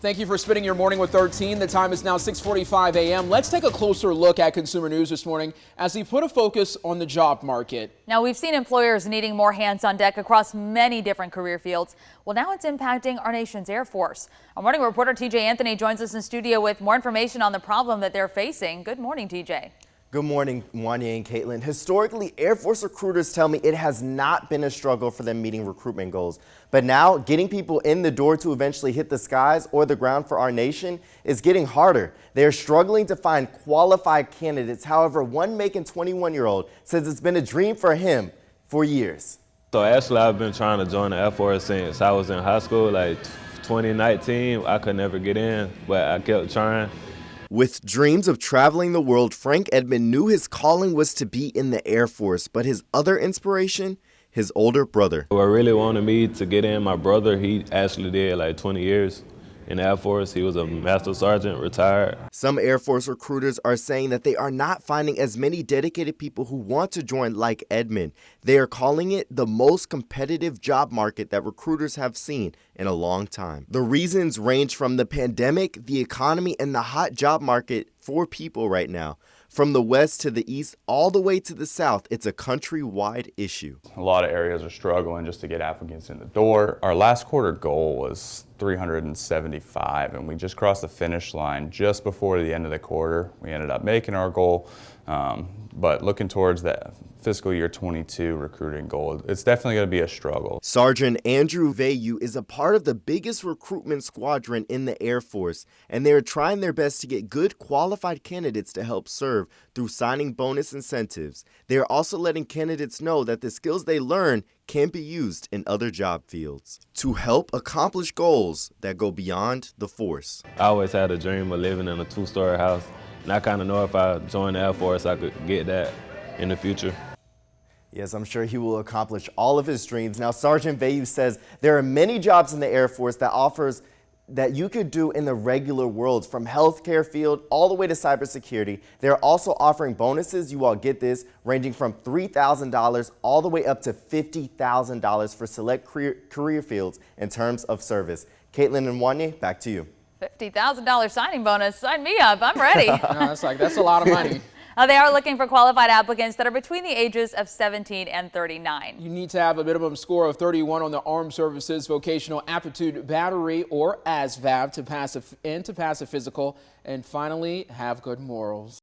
Thank you for spending your morning with 13. The time is now 6:45 a.m. Let's take a closer look at consumer news this morning as we put a focus on the job market. Now, we've seen employers needing more hands on deck across many different career fields. Well, now it's impacting our nation's Air Force. Our morning reporter TJ Anthony joins us in studio with more information on the problem that they're facing. Good morning, TJ. Good morning, Wanya and Caitlin. Historically, Air Force recruiters tell me it has not been a struggle for them meeting recruitment goals. But now, getting people in the door to eventually hit the skies or the ground for our nation is getting harder. They are struggling to find qualified candidates. However, one Macon 21-year-old says it's been a dream for him for years. So actually, I've been trying to join the Air Force since I was in high school, like 2019. I could never get in, but I kept trying. With dreams of traveling the world, Frank Edmond knew his calling was to be in the Air Force, but his other inspiration, his older brother. What really wanted me to get in, my brother, he actually did like 20 years in the Air Force. He was a master sergeant, retired. Some Air Force recruiters are saying that they are not finding as many dedicated people who want to join like Edmond. They are calling it the most competitive job market that recruiters have seen in a long time. The reasons range from the pandemic, the economy, and the hot job market for people right now. From the west to the east, all the way to the south, it's a countrywide issue. A lot of areas are struggling just to get applicants in the door. Our last quarter goal was 375, and we just crossed the finish line just before the end of the quarter. We ended up making our goal, but looking towards that fiscal year 22 recruiting goal, it's definitely going to be a struggle. Sergeant Andrew Vayu is a part of the biggest recruitment squadron in the Air Force, and they are trying their best to get good qualified candidates to help serve through signing bonus incentives. They are also letting candidates know that the skills they learn can be used in other job fields to help accomplish goals that go beyond the force. I always had a dream of living in a two-story house, and I kind of know if I joined the Air Force, I could get that in the future. Yes, I'm sure he will accomplish all of his dreams. Now, Sergeant Vayu says there are many jobs in the Air Force that you could do in the regular world, from healthcare field all the way to cybersecurity. They're also offering bonuses, you all get this, ranging from $3,000 all the way up to $50,000 for select career fields in terms of service. Caitlin and Wanya, back to you. $50,000 signing bonus. Sign me up. I'm ready. No, that's a lot of money. They are looking for qualified applicants that are between the ages of 17 and 39. You need to have a minimum score of 31 on the Armed Services Vocational Aptitude Battery or ASVAB to pass a physical, and finally have good morals.